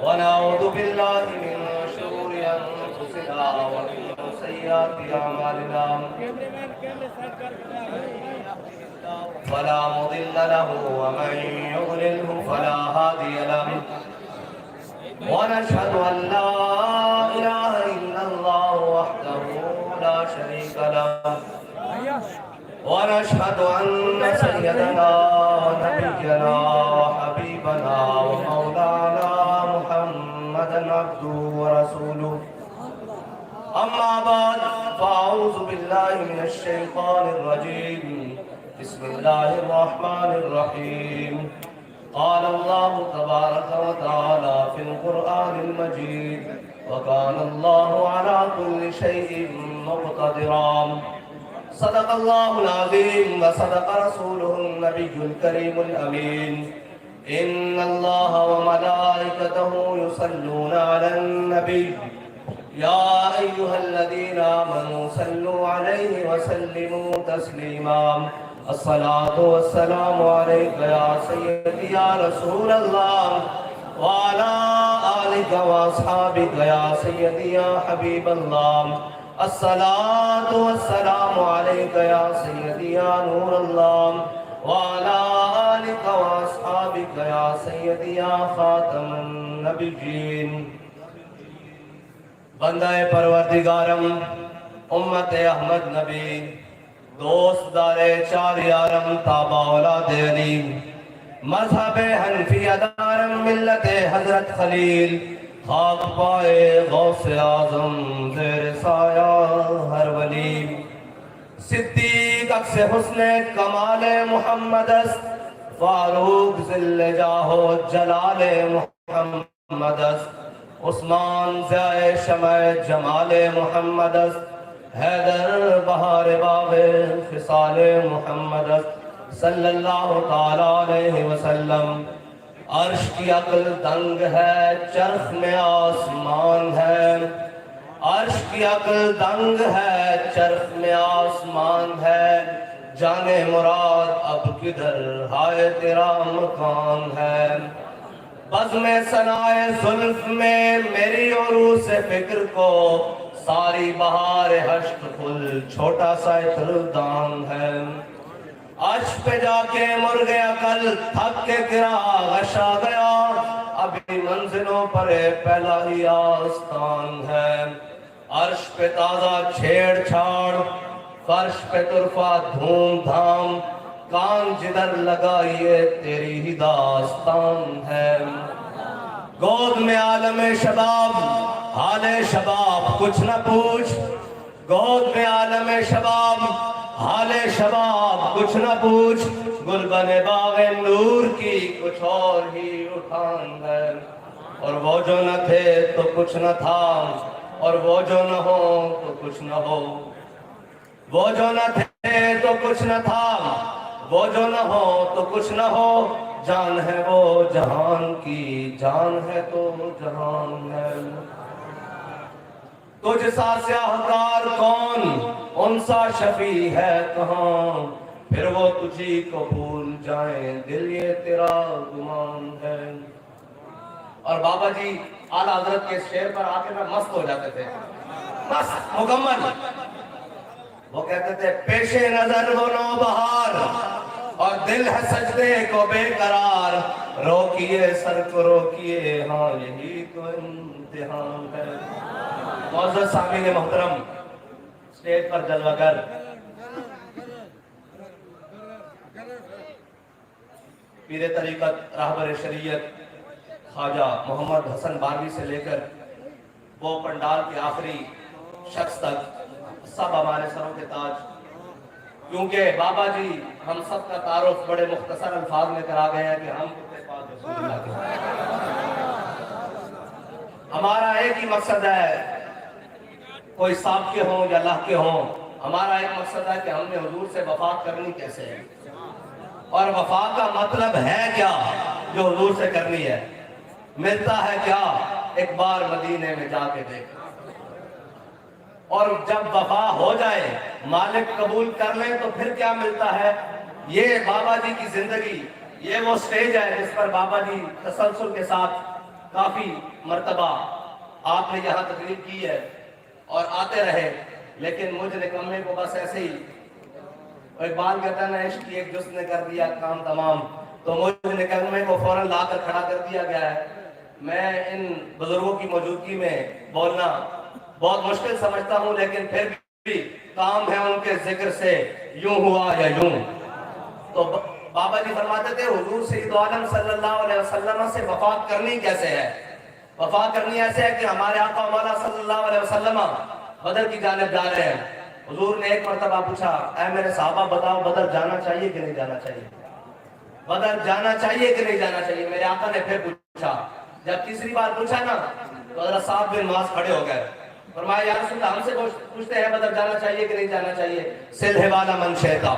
ونعوذ بالله من شرور أنفسنا ومن سيئات أعمالنا فلا مضل له ومن يضلله فلا هادي له ونشهد أن لا إله إلا الله وحده لا شريك له ونشهد أن سيدنا ونبينا وحبيبنا ومولانا محمدا عبده ورسوله أما بعد فأعوذ بالله من الشيطان الرجيم بسم الله الرحمن الرحيم قال الله تبارك وتعالى في القرآن المجيد وكان الله على كل شيء مقتدرا صدق الله العظيم وصدق رسوله النبي الكريم الأمين إن الله وملائكته يصلون على النبي يا أيها الذين آمنوا صلوا عليه وسلموا تسليما الصلاة والسلام عليك يا سيدي يا رسول الله وعلى آلك وأصحابك يا سيدي يا حبيب الله الصلاة والسلام عليك يا سيدي يا نور الله وعلى آلك وأصحابك يا سيدي يا خاتم النبيين بندہ پروردگارم امت احمد نبی دوست دار چار یارم تابع اولاد علی مذہب حنفی دارم ملت حضرت خلیل خاک پائے غوث اعظم زیر سایہ ہر ولی صدیق عکس حسن کمال محمد است فاروق ذل جاہ و جلال محمد است عثمان ضیاء شمع جمال محمد است حیدر بہار باغ خصال محمد است صلی اللہ تعالیٰ علیہ وسلم عرش کی عقل دنگ ہے چرخ میں آسمان ہے عرش کی عقل دنگ ہے چرخ میں آسمان ہے جانے مراد اب کدھر ہائے تیرا مکان ہے بزم ثنائے زلف میں میری عروس فکر کو ساری بہار حشت پھل چھوٹا سا دان ہے عرش پہ جا کے مر گیا کل تھک کے گرا غشا گیا ابھی منزلوں پر پہلا ہی آستان ہے عرش پہ تازہ چھیڑ چھاڑ فرش پہ طرفہ دھوم دھام کان جدھر لگائیے تیری ہی داستان ہے گود میں عالم شباب حال شباب کچھ نہ پوچھ گود میں عالم شباب حال شباب کچھ نہ پوچھ گلبن باغ نور کی کچھ اور ہی اٹھان ہے اور وہ جو نہ تھے تو کچھ نہ تھا اور وہ جو نہ ہو تو کچھ نہ ہو وہ جو نہ تھے تو کچھ نہ تھا وہ جو نہ ہو تو کچھ نہ ہو جان ہے وہ جہان کی جان ہے تو جہان ہے تجھ سا سیاہکار کون ان سا شفیع ہے کہاں پھر وہ تجھی کو بھول جائیں دل یہ تیرا گمان ہے اور بابا جی اعلیٰ حضرت کے شعر پر آ کے میں مست ہو جاتے تھے مست مکمل وہ کہتے تھے پیش نظر وہ نو بہار اور دل ہے سجدے کو بے قرار روکیے سر کو روکیے ہاں یہی تو امتحان ہے معزز سامعین محترم اسٹیج پر جلوہ گر پیر طریقت راہبر شریعت خواجہ محمد حسن بانوی سے لے کر وہ پنڈال کے آخری شخص تک سب ہمارے سروں کے تاج کیونکہ بابا جی ہم سب کا تعارف بڑے مختصر الفاظ میں کرا گئے ہیں کہ ہم رسول اللہ کے ہمارا ایک ہی مقصد ہے کوئی صاحب کے ہوں یا اللہ کے ہوں ہمارا ایک مقصد ہے کہ ہم نے حضور سے وفا کرنی کیسے ہے اور وفا کا مطلب ہے کیا جو حضور سے کرنی ہے ملتا ہے کیا ایک بار مدینے میں جا کے دیکھ اور جب وفا ہو جائے مالک قبول کر لیں تو پھر کیا ملتا ہے یہ بابا جی کی زندگی یہ وہ سٹیج ہے جس پر بابا جی تسلسل کے ساتھ کافی مرتبہ آپ نے یہاں تقریر کی ہے اور آتے رہے، لیکن مجھ نکمے کو بس ایسے ہی اقبال کہتا ہے نا، عشق کی ایک جس نے کر دیا کام تمام، تو مجھ نکمے کو فوراً لا کر کھڑا کر دیا گیا ہے۔ میں ان بزرگوں کی موجودگی میں بولنا بہت مشکل سمجھتا ہوں، لیکن پھر بھی کام ہے ان کے ذکر سے یوں ہوا یا یوں۔ تو بابا جی فرماتے تھے حضور سید عالم صلی اللہ علیہ وسلم سے وفات کرنی کیسے ہے؟ وفات کرنی ایسے ہے کہ ہمارے آقا مولا صلی اللہ علیہ وسلم بدر کی جانب جا رہے ہیں۔ حضور نے ایک مرتبہ پوچھا، اے میرے صحابہ بتاؤ بدر جانا چاہیے کہ نہیں جانا چاہیے؟ بدر جانا چاہیے کہ نہیں جانا چاہیے؟ میرے آقا نے پھر پوچھا، جب تیسری بار پوچھا نا تو حضرت صاحب بن معاذ کھڑے ہو گئے، فرمایا یا رسول اللہ ہم سے پوچھتے ہیں بدر جانا چاہیے کہ نہیں جانا چاہیے؟ سل حبال من شیطا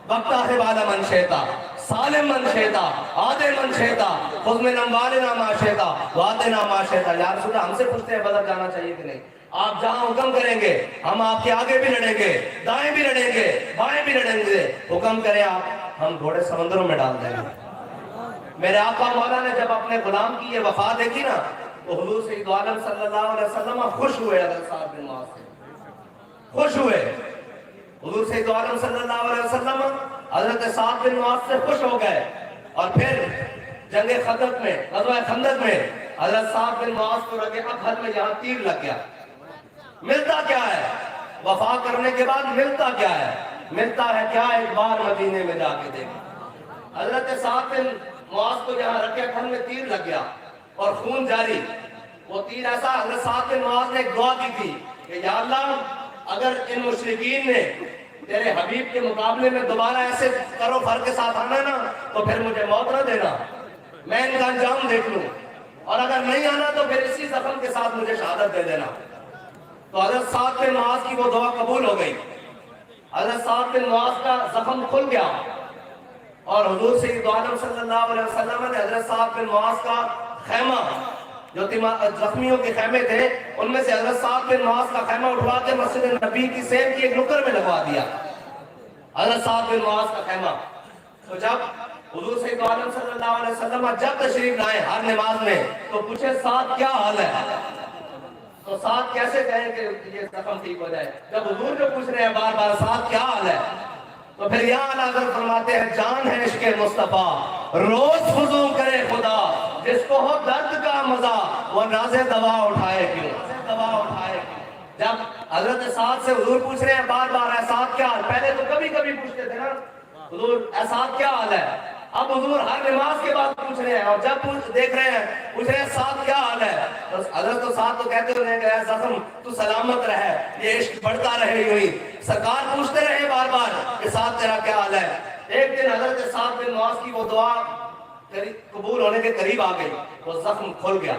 وقتا حبال من شیطا سالم من شیطا آدے من شیطا خذ من اموالنا ما شیطا وآتنا ما شیطا۔ یا رسول اللہ ہم سے پوچھتے ہیں بدر جانا چاہیے کہ نہیں؟ آپ جہاں حکم کریں گے ہم آپ کے آگے بھی لڑیں گے، دائیں بھی لڑیں گے، بائیں بھی لڑیں گے، حکم کریں آپ ہم گھوڑے سمندروں میں ڈال دیں گے۔ میرے آقا مولا نے جب اپنے غلام کی یہ وفات دیکھی نا تو حضور سید عالم صلی اللہ علیہ وسلم خوش ہوئے، حضرت صاحب بن معاذ سے خوش ہوئے۔ حضور سید عالم صلی اللہ علیہ وسلم حضرت صاحب بن معاذ سے خوش ہو گئے، اور پھر جنگ خندق میں، غزوہ خندق میں حضرت صاحب بن معاذ کو رگے اکحل میں یہاں تیر لگ گیا۔ ملتا کیا ہے وفا کرنے کے بعد؟ ملتا کیا ہے؟ ملتا ہے کیا؟ ایک بار مدینے میں جا کے دیکھ، حضرت صاحب بن معاذ کو جہاں رگے اکحل میں تیر لگ گیا اور خون جاری، وہ تیر ایسا، حضرت صاحب بن معاذ نے ایک دعا کی تھی کہ یا اللہ اگر ان مشرکین نے تیرے حبیب کے مقابلے میں دوبارہ ایسے کرو فر کے ساتھ آنا نا تو پھر مجھے موت نہ دینا، میں ان کا انجام دیکھ لوں، اور اگر نہیں آنا تو پھر اسی زخم کے ساتھ مجھے شہادت دے دینا۔ تو حضرت صاحب بن معاذ کی وہ دعا قبول ہو گئی، حضرت صاحب بن معاذ کا زخم کھل گیا، اور حضور سید عالم صلی اللہ علیہ وسلم نے حضرت صاحب بن معاذ کا خیمہ، جو زخمیوں کے خیمے تھے ان میں سے حضرت صاحب بن معاذ کا خیمہ اٹھوا کے مسجد نبی کی سین کی ایک نکر میں لگوا دیا، حضرت صاحب بن معاذ کا خیمہ۔ تو جب حضور سید عالم صلی اللہ علیہ وسلم جب تشریف لائے ہر نماز میں تو پوچھے سعد کیا حال ہے؟ تو سعد کیسے کہیں کہ یہ زخم ٹھیک ہو جائے جب حضور جو پوچھ رہے ہیں بار بار سعد کیا حال ہے؟ تو پھر یہاں حضرت فرماتے ہیں جان ہے عشق مصطفیٰ روز فضو کرے خدا، جس کو ہو درد کا مزہ وہ ناز دوا اٹھائے کیوں، دوا اٹھائے کیوں۔ جب حضرت سعد سے حضور پوچھ رہے ہیں بار بار اے سعد کیا حال، پہلے تو کبھی کبھی پوچھتے تھے نا حضور اے سعد کیا حال ہے، اب حضور ہر نماز کے بعد پوچھ رہے ہیں، اور جب دیکھ رہے ہیں پوچھ رہے ہیں سعد کیا حال ہے، تو حضرت تو سعد تو کہتے ہوئے کہ اے زخم تو سلامت رہے، یہ عشق بڑھتا رہے یوں ہی۔ سرکار پوچھتے رہے بار بار کہ سعد تیرا کیا حال ہے۔ ایک دن حضرت سعد بن معاذ کی وہ دعا قبول ہونے کے قریب آ گئی، وہ زخم کھل گیا،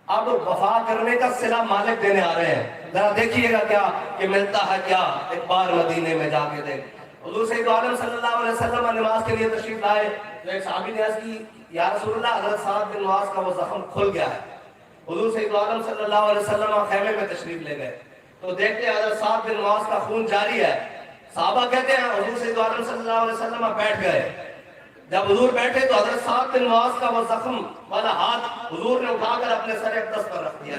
اب وفا کرنے کا صلہ مالک دینے آ رہے ہیں، ذرا دیکھیے گا کیا کہ ملتا ہے کیا، ایک بار مدینے میں جا کے دیکھ۔ حضور سید عالم صلی اللہ علیہ وسلم نماز کے لیے تشریف لائے تو ایک صحابی نے عرض کی یا رسول اللہ حضرت صاحب بن معاذ کا وہ زخم کھل گیا ہے۔ حضور سید عالم صلی اللہ علیہ وسلم خیمے میں تشریف لے گئے تو دیکھتے ہیں حضرت صاحب بن معاذ کا خون جاری ہے۔ صحابہ کہتے ہیں حضور سید عالم صلی اللہ علیہ وسلم بیٹھ گئے، جب حضور بیٹھے تو حضرت صاحب بن معاذ کا وہ زخم والا ہاتھ حضور نے اٹھا کر اپنے سر اقدس پر رکھ دیا۔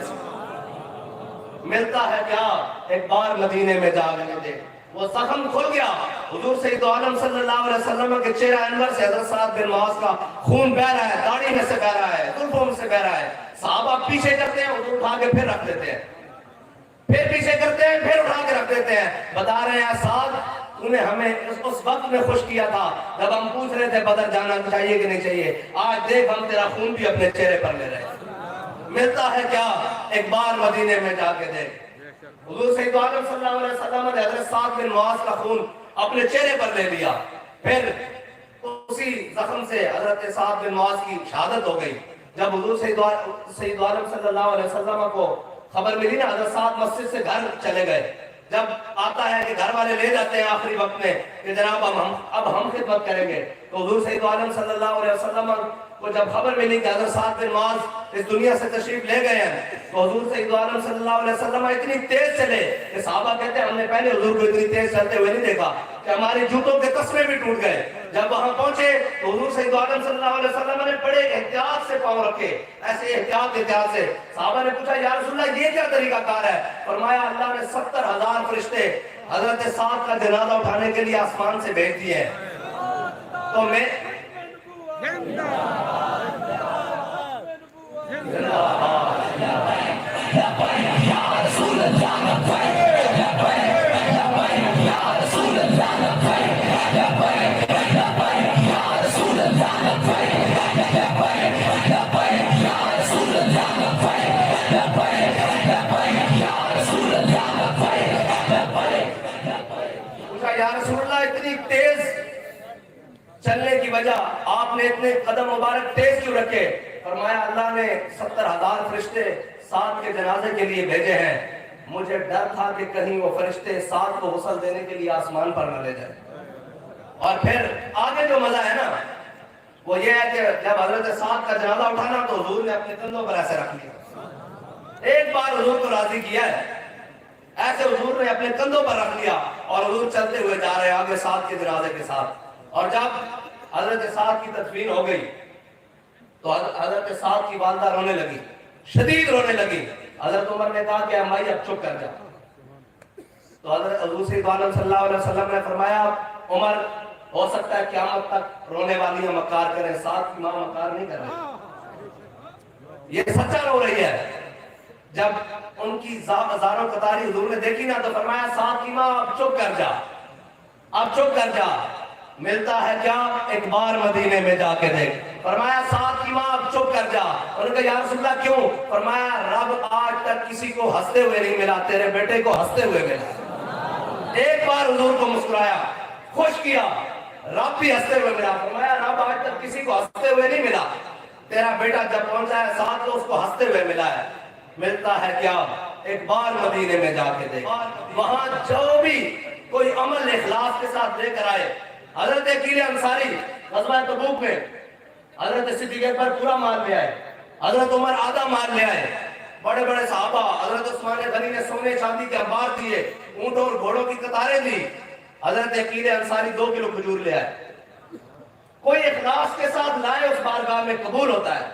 ملتا ہے کیا، ایک بار مدینے میں جا کے دیکھ، وہ زخم کھل گیا۔ حضور سید عالم صلی اللہ علیہ وسلم کے چہرہ انور سے حضرت صاحب بن معاذ کا خون بہ رہا ہے، داڑھی میں سے بہ رہا ہے، زلفوں میں سے بہ رہا ہے۔ صحابہ پیچھے کرتے ہیں، حضور اٹھا کے پھر رکھ دیتے ہیں، پھر پیچھے کرتے ہیں، پھر اٹھا کے رکھ دیتے ہیں، بتا رہے ہیں سعد تو نے ہمیں اس وقت میں خوش کیا تھا جب ہم پوچھ رہے تھے بدر جانا چاہیے کہ نہیں چاہیے، آج دیکھ ہم تیرا خون بھی اپنے چہرے پر لے رہے ہیں۔ ملتا ہے کیا، ایک بار مدینے میں جا کے دیکھ۔ حضور سید عالم صلی اللہ علیہ وسلم نے حضرت صاحب بن معاذ کا خون اپنے چہرے پر لے لیا، پھر اسی زخم سے حضرت صاحب بن معاذ کی شہادت ہو گئی۔ جب حضور سید عالم صلی اللہ علیہ وسلم کو خبر ملی نا، حضرت صاحب مسجد سے گھر چلے گئے، جب آتا ہے کہ گھر والے لے جاتے ہیں آخری وقت میں کہ جناب اب ہم خدمت کریں گے، تو حضور سید عالم صلی اللہ علیہ وسلم کو جب خبر ملی کہ حضرت سعد بن معاذ اس دنیا سے تشریف لے گئے ہیں تو حضور سید عالم صلی اللہ علیہ وسلم اتنی تیز چلے کہ صحابہ کہتے ہیں ہم نے پہلے حضور کو اتنی تیز چلتے ہوئے نہیں دیکھا کہ ہماری جوتوں کے تسمے بھی ٹوٹ گئے۔ جب وہاں پہنچے تو حضور سید عالم صلی اللہ علیہ وسلم نے بڑے احتیاط سے پاؤں رکھے، ایسے احتیاط سے۔ صحابہ نے پوچھا یا رسول اللہ یہ کیا طریقہ کار ہے؟ فرمایا اللہ نے 70,000 فرشتے حضرت سعد کا جنازہ اٹھانے کے لیے آسمان سے بھیج دیے ہیں۔ تو میں یا رسول اللہ اتنی تیز چلنے کی وجہ آپ نے اتنے قدم مبارک تیز کیوں رکھے؟ فرمایا اللہ نے 70,000 فرشتے سعد کے جنازے کے لیے بھیجے ہیں، مجھے ڈر تھا کہ کہیں وہ فرشتے سعد کو غسل دینے کے لیے آسمان پر نہ لے جائیں۔ اور پھر آگے جو مزہ ہے نا وہ یہ ہے کہ جب حضرت سعد کا جنازہ اٹھانا تو حضور نے اپنے کندھوں پر ایسے رکھ لیا، ایک بار حضور کو راضی کیا ہے، ایسے حضور نے اپنے کندھوں پر رکھ لیا اور حضور چلتے ہوئے جا رہے آگے سعد کے جنازے کے ساتھ۔ اور جب حضرت سعد کی تدفین ہو گئی تو حضرت سعد کی والدہ رونے لگی، شدید رونے لگی۔ حضرت عمر نے کہا کہ امائی اب چپ کر جا۔ تو حضرت حضور صلی اللہ علیہ وسلم نے فرمایا عمر ہو سکتا ہے قیامت تک رونے والی مکار کریں، سعد کی ماں مکار نہیں کر رہی، یہ سچا رو رہی ہے۔ جب ان کی زاروں قطاری حضور نے دیکھی نا تو فرمایا سعد کی ماں اب چپ کر جا، اب چپ کر جا، ملتا ہے کیا ایک بار مدینے میں جا کے دیکھ۔ فرمایا سعد کی ماں اب چپ کر جا۔ انہوں نے کہا یا رسول اللہ کیوں؟ فرمایا رب آج تک کسی کو ہنستے ہوئے نہیں ملا، تیرے بیٹے کو ہنستے ہوئے ملا۔ ایک بار حضور کو مسکرایا، خوش کیا، رب بھی ہنستے ہوئے ملا۔ فرمایا رب آج تک کسی کو ہنستے ہوئے نہیں ملا، تیرا بیٹا جب پہنچا ہے ساتھ تو اس کو ہنستے ہوئے ملا ہے۔ ملتا ہے کیا ایک بار مدینے میں جا کے دیکھ، وہاں جو بھی کوئی عمل اخلاص کے ساتھ لے کر آئے۔ حضرت عقیل انصاری غزوہ تبوک میں حضرت صدیق اکبر پورا مال لے آئے، حضرت عمر آدھا مال لے آئے، بڑے بڑے صحابہ حضرت عثمان غنی نے سونے چاندی کے انبار دیے، اونٹ اور گھوڑوں کی قطاریں دی، حضرت عقیل انصاری 2 کلو کھجور لے آئے۔ کوئی اخلاص کے ساتھ لائے اس بارگاہ میں قبول ہوتا ہے۔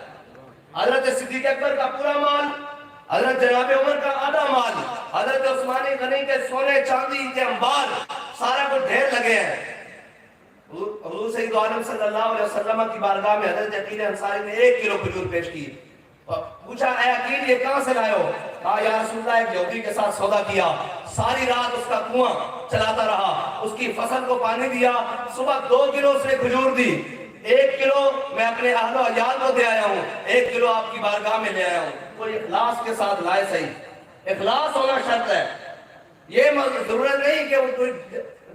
حضرت صدیق اکبر کا پورا مال، حضرت جناب عمر کا آدھا مال، حضرت عثمان غنی کے سونے چاندی کے انبار، سارا کچھ ڈھیر لگے ہیں۔ حضور سید عالم صلی اللہ علیہ وسلم کی بارگاہ میں حضرت عقیل انصاری نے 1 کلو کھجور پیش کی۔ پوچھا اے عقیل یہ کہاں سے لائے ہو؟ کہا یا رسول اللہ ایک یہودی کے ساتھ سودا کیا، ساری رات اس کا کنواں چلاتا رہا، اس کی فصل کو پانی دیا، صبح 2 کلو اس نے کھجور دی، 1 کلو میں اپنے اہل و عیال کو دے آیا ہوں، 1 کلو آپ کی بارگاہ میں لے آیا ہوں۔ کوئی اخلاص کے ساتھ لائے، صحیح اخلاص ہونا شرط ہے۔ یہ ضرورت نہیں کہ وہ کوئی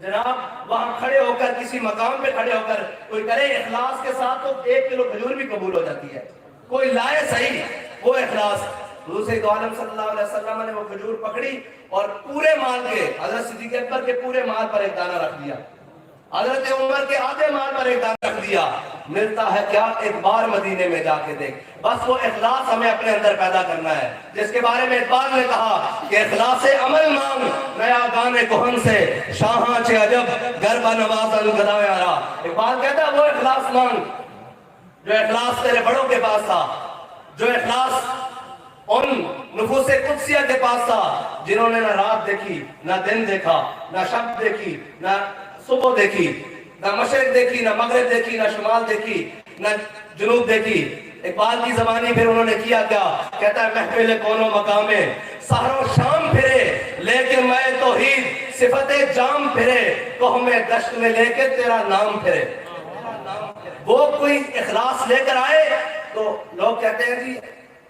جناب وہاں کھڑے ہو کر کسی مقام پہ کھڑے ہو کر کوئی کرے اخلاص کے ساتھ تو 1 کلو کھجور بھی قبول ہو جاتی ہے۔ کوئی لائے صحیح وہ اخلاص۔ حضور صلی اللہ علیہ وسلم نے وہ کھجور پکڑی اور پورے مال کے، حضرت صدیق اکبر کے پورے مال پر ایک دانہ رکھ دیا، حضرت عمر کے آدھے مال پر ایک دانہ رکھ دیا۔ ملتا ہے کیا ایک بار مدینے میں جا کے دیکھ۔ بس وہ اخلاص ہمیں اپنے اندر پیدا کرنا ہے، جس کے بارے میں اقبال نے کہا کہ اخلاص عمل مانگ نیا گانے کہن سے، شاہاں چے عجب گربہ نوازن گدائے آرا۔ اقبال کہتا ہے وہ اخلاص مانگ جو اخلاص تیرے بڑوں کے پاس تھا، جو اخلاص ان نفوس قدسیہ کے پاس تھا جنہوں نے نہ رات دیکھی، نہ دن دیکھا، نہ شب دیکھی، نہ صبح دیکھی، نہ مشرق دیکھی، نہ مغرب دیکھی، نہ شمال دیکھی، نہ جنوب دیکھی۔ اقبال کی زبانی پھر انہوں نے کیا کیا؟ کہتا ہے محفل کونوں مقامے سحر و شام پھرے، لیکن میں توحید صفت جام پھرے، کوہ میں دشت میں لے کے تیرا نام پھرے۔ وہ کوئی اخلاص لے کر آئے تو لوگ کہتے ہیں جی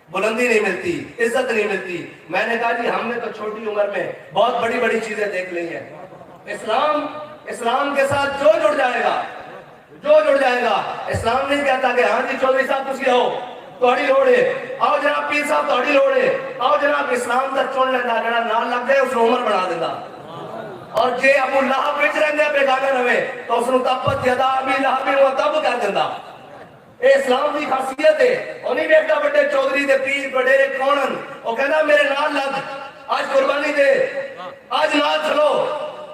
بلندی نہیں ملتی، عزت نہیں ملتی۔ میں نے کہا جی ہم نے تو چھوٹی عمر میں بہت بڑی بڑی چیزیں دیکھ لی ہیں۔ اسلام کے ساتھ جو جڑ جائے گا، اسلام نہیں کہتا کہ ہاں جی چودھری صاحب تسی آؤ توڑی لوڑے، آؤ جناب پیر صاحب توڑی لوڑے، آؤ جناب اسلام تک چون لینا، جڑا نال لگ گئے اس نے عمر بنا دیتا۔ اور جے ابو لہب وچ رہندے بیگانے رہے تو اس نے تبت یدا ابی لہب وہ تب کر دیتا۔ یہ اسلام کی خاصیت ہے. وہ نہیں ویکھدا بڑے چودھری دے پیر وڈیرے کون ہیں, وہ کہندا میرے نال لگ, آج قربانی دے, آج نال چلو,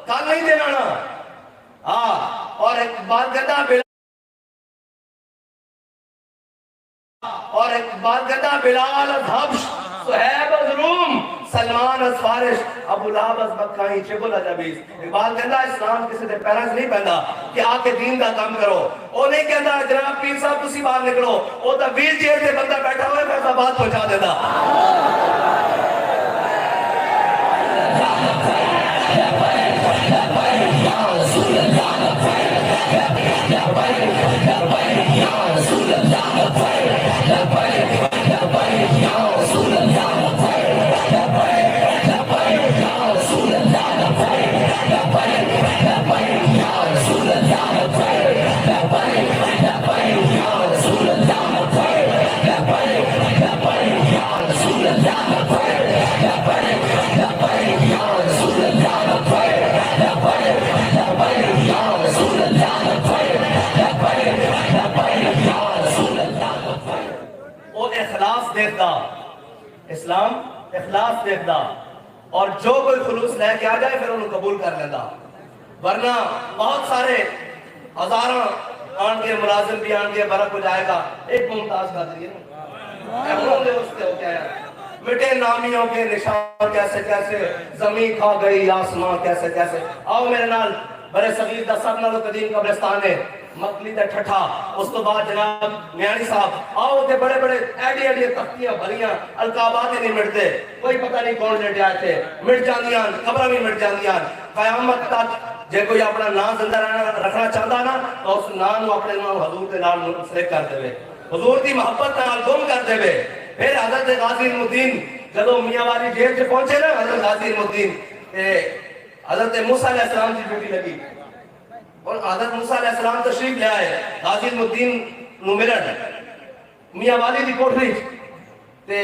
کل نہیں دینا نا. ہاں, اور ایک بات کہتا بلال از حبش, صہیب از روم, سلمان از فارس, ابو لہب از مکہ, شبل از عبیس. اقبال کہتا اسلام کسی دے پیروں سے نہیں پہندا کہ آ کے دین دا کام کرو. وہ نہیں کہتا جناب پیر صاحب تسی باہر نکلو, وہ تو ویل چیئر سے بندہ بیٹھا ہوئے فیصلہ آباد پہنچا دیتا. اسلام اخلاص دیکھدا, اور جو کوئی خلوص لے کے آ جائے پھر انہوں قبول کر لینا. ورنہ بہت سارے ہزاراں آن کے ملازم بھی آن کے برک ہو جائے گا. ایک ممتاز قادری ہے, مٹے نامیوں کے نشان کیسے کیسے, زمین کھا گئی آسمان کیسے کیسے. آؤ میرے نال, برے صغیر دا سب نالوں قدیم قبرستان ہے مکلی دا ٹھٹھا. اس تو بعد جناب میانی صاحب آؤ تے بڑے بڑے ایڈی ایڈی تختیاں بھریاں, القابات نہیں مٹتے, کوئی پتہ نہیں کون لیٹے آئے تھے, مٹ جاندیاں, قبریں بھی مٹ جاندیاں. قیامت تک جے کوئی اپنا نام زندہ رکھنا چاہتا نا تو اس نام کو اپنے نام حضور کے نام منسلک کر دے, حضور دی محبت نال گم کر دے. پھر حضرت غازی المدین جدو میاں والی جیل سے پہنچے نا, حضرت غازی المدین حضرت موسیٰ علیہ السلام کی ڈیوٹی لگی, اور حضرت موسیٰ علیہ السلام تشریف لے آئے غازی المدین نو ملن میاں والی دی کوٹھی تے.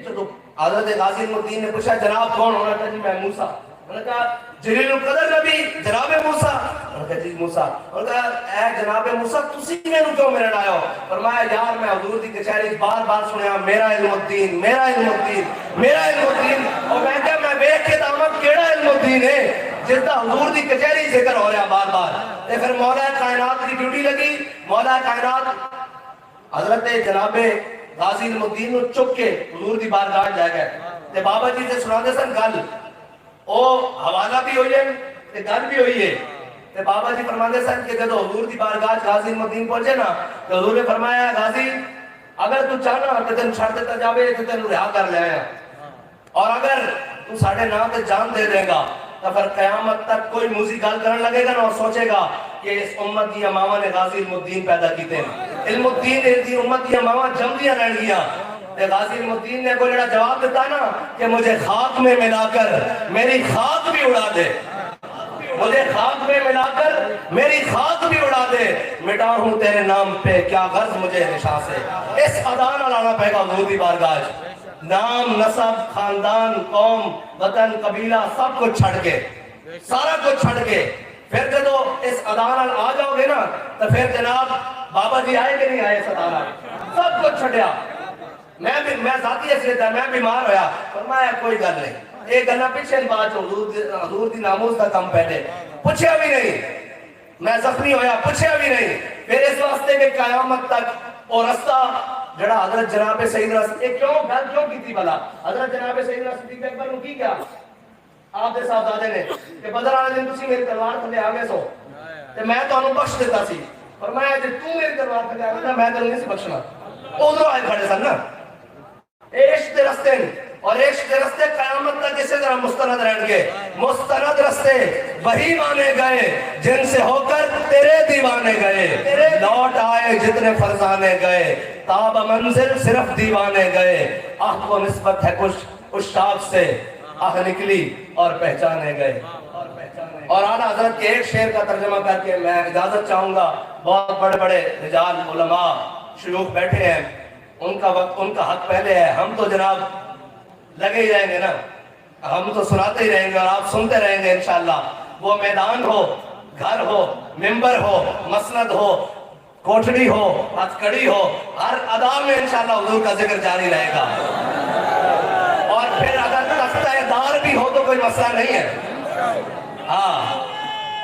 جدو حضرت غازی المدین نے پوچھا جناب کون ہونا تھا, جی میں موسیٰ. انہوں نے کہا جلیل القدر نبی جناب موسیٰ. انہوں نے کہا جی موسیٰ. انہوں نے کہا اے جناب موسیٰ تسی میں نو کیوں میرے آئے ہو؟ فرمایا یار میں حضور دی کچہری بار بار سنیا میرا علم الدین, میرا علم الدین, میرا علم الدین. اور میں کہا میں بیٹھ کے دامت کیڑا علم الدین ہے جس دا حضور دی کچہری ذکر ہو رہا بار بار. تے پھر مولا کائنات کی ڈیوٹی لگی. مولا کائنات حضرت جناب غازی المدین نو چک کے حضور دی بارگاہ جا گئے. تے بابا جی سے سنا دے سن گل, او حوالہ بھی ہوئی ہے تے گل بھی ہوئی ہے. تے بابا جی فرماندے سن کہ جب حضور دی بارگاہ غازی المدین پہنچے نا تو حضور نے فرمایا غازی اگر تو چاہنا تے تین چھڑ دیتا جاوے تے تین رہا کر لے آیا, اور اگر تو ساڑھے نام تے جان دے دے گا تو پھر قیامت تک کوئی موزی گال کرنے لگے گا نا اور سوچے گا کہ اس امت کی امامہ نے غازی المدین پیدا کیتے ہیں. علم الدین دی امت کی امامہ جم دیا رہ گیا. غازی المدین نے کوئی جواب دیتا نا کہ مجھے خاک میں ملا کر میری خاک بھی اڑا دے, مجھے خاک میں ملا کر میری خاک بھی اڑا دے, مٹا ہوں تیرے نام پہ کیا غرض مجھے نشاں سے. اس ادا نہ لانا پڑے گا حضور دی بارگاہ, نام نسب خاندان قوم وطن قبیلہ سب کچھ چھڑ کے, سارا کچھ چھڑ کے پھر جدو اس ادا نال آ جاؤ گے نا تو پھر جناب بابا جی آئے کہ نہیں آئے اس ادا نال, سب کچھ چھڑیا. میں ذاتی حیثیت ہے, میں بیمار ہویا, فرمایا کوئی گل نہیں, ایک گلا پیچھے بات حضور دی ناموس کا کم پہلے پوچھیا بھی نہیں, میں زخمی ہویا پوچھیا بھی نہیں. پھر اس واسطے کہ قیامت تک اور رستہ جڑا حضرت جناب سیدنا ایک کیوں گل کیوں کی تھی بلا, حضرت جناب سیدنا صدیق اکبر نے کی کیا آپ دے صاحبزادے نے کہ بدر والے دن تسی میری تلوار تھلے آ گئے سو تے میں تانوں بخش دیتا سی. فرمایا جے تو میری تلوار تھلے آ گیا میں تینوں نہیں سی بخشنا. ادھر آئے کھڑے سن نا عشق دے رستے, اور عشق دے رستے قیامت تک اسی طرح مستند رہیں گے. مستند رستے وہی مانے گئے جن سے ہو کر تیرے دیوانے گئے, لوٹ آئے جتنے فرزانے گئے, تاب منزل صرف دیوانے گئے. آہ کو نسبت ہے کچھ اشتاق سے, آہ نکلی اور پہچانے گئے. اور آنا حضرت کے ایک شعر کا ترجمہ کر کے میں اجازت چاہوں گا. بہت بڑے بڑے رجال علماء شیوخ بیٹھے ہیں, ان کا وقت ان کا حق پہلے ہے. ہم تو جناب لگے ہی رہیں گے نا, ہم تو سناتے ہی رہیں گے اور آپ سنتے رہیں گے انشاءاللہ. وہ میدان ہو, گھر ہو, ممبر ہو, مسند ہو, کوٹڑی ہو, ہتھکڑی ہو, ہر ادا میں انشاءاللہ حضور کا ذکر جاری رہے گا. اور پھر اگر تختہ دار بھی ہو تو کوئی مسئلہ نہیں ہے. ہاں,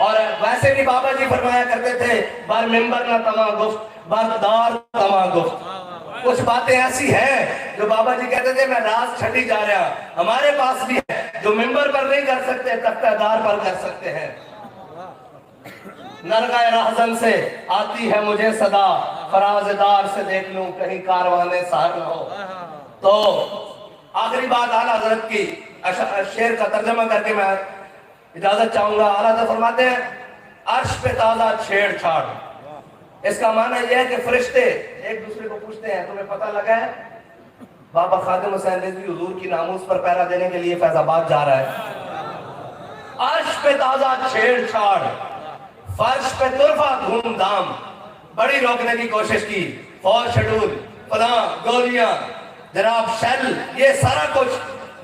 اور ویسے بھی بابا جی فرمایا کرتے تھے بر ممبر نہ تمام گفت بر دار تمام گفت. کچھ باتیں ایسی ہیں جو بابا جی کہتے تھے میں راز چھٹی جا رہا, ہمارے پاس بھی ہے جو ممبر پر نہیں کر سکتے تختہ دار پر کر سکتے ہیں. نرگہ رہزن سے آتی ہے مجھے صدا, فراز دار سے دیکھ لوں کہیں کاروان سار نہ ہو. تو آخری بات اعلیٰ حضرت کی شعر کا ترجمہ کر کے میں اجازت چاہوں گا. اعلیٰ حضرت فرماتے ہیں عرش پہ تازہ چھیڑ چھاڑ. اس کا معنی یہ ہے کہ فرشتے ایک دوسرے کو پوچھتے ہیں تمہیں پتہ لگا ہے بابا خادم حسین رضوی حضور کی ناموس پر پہرا دینے کے لیے فیض آباد جا رہا ہے. عرش پہ تازہ چھیڑ چھاڑ, فرش پہ طرفہ دھوم دھام, بڑی روکنے کی کوشش کی, فوج شیڈول, فلاں گولیاں, جناب شیل, یہ سارا کچھ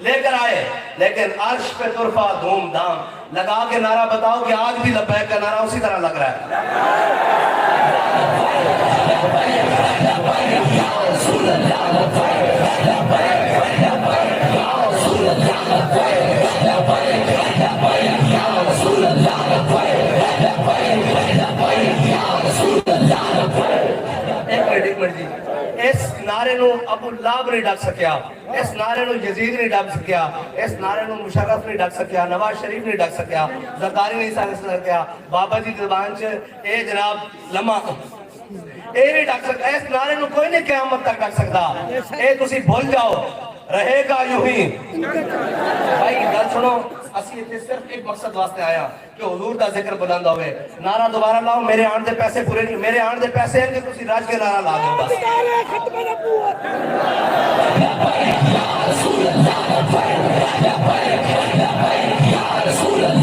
لے کر آئے, لیکن عرش پہ طرفہ دھوم دھام. لگا کے نعرہ بتاؤ کہ آج بھی لبیک کا نعرہ اسی طرح لگ رہا ہے. ایک منٹ جی, اس نعرے نو ابو لاب نہیں ڈک سکیا, اس نعرے نو یزید نہیں ڈک سکیا, اس نعرے نو مشرف نہیں ڈک سکیا, نواز شریف نہیں ڈک سکیا, زرداری نہیں سکیا, بابا جی زبان چ اے جناب لمحہ اے نہیں ڈک سکتا. اس نعرے نو کوئی نہیں قیامت تک ڈک سکتا. اے تسی بھول جاؤ, رہے گا یوں ہی. بھائی گل سنو, اسی اتنے صرف ایک مقصد واسطے آیا کہ حضور دا ذکر بلند ہوئے. نعرہ دوبارہ لاؤ, میرے آن دے پیسے پورے نہیں, میرے آن دے پیسے ہیں کہ تسی راج کے نعرہ لا دو بس. یا رسول اللہ